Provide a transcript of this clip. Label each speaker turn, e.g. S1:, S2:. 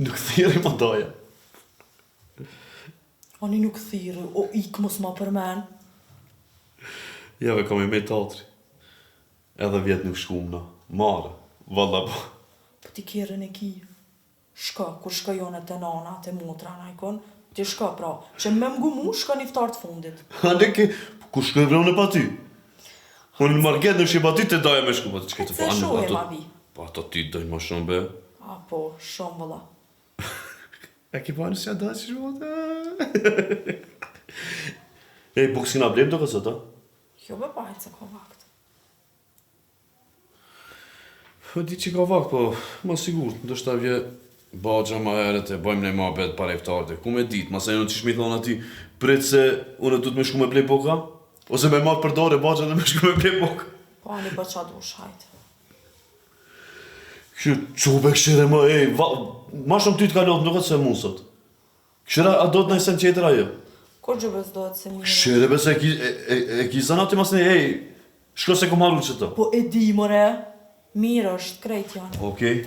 S1: Nuk thiri më doja.
S2: Ani nuk thirë, o ikë mos ma përmen.
S1: Jave kam i me teatri. Edhe vjetë nuk shkum na. Mare. Valla po.
S2: Po ti kjerën e ki. Shka, kur shkojone të nana, të motra na ikon, ti shka pra, që me mgumu shka një ftar të fundit.
S1: Hane ke, ku shkoj vrone pa ty? Unë në market në shqipa ty të daja me shku, pa të qkete
S2: Se shohe ma vi.
S1: Pa ato ty dojnë ma shumë be.
S2: A po, shumë vëlla.
S1: E ki pa në që da që shmote. Ej, po kësina blem do kësët, a?
S2: Jo be bajtë se ka vakt.
S1: Po di që ka vakt, po, ma sigur, ndështë ta vje bagja ma heret e bajmë ne ma bet para iftarët, ku me dit, ma se në që shmi thonë ati, prit se unë du të me shku me plej poka, ose me marrë për dore bagja dhe me shku me plej poka.
S2: Po ani bërë qa dush, hajtë.
S1: Kështu, qube këshire më, ej, ma shumë ty të kalot, nuk atë se musët. Këshire, a do të nëjsen qeter ajo?
S2: Ko gjëbës do të se mirë?
S1: Këshire, bese e ki zanati mas një, ej, shko se kom haru që të.
S2: Po e di, more, mirë është, krejt janë.
S1: Okej.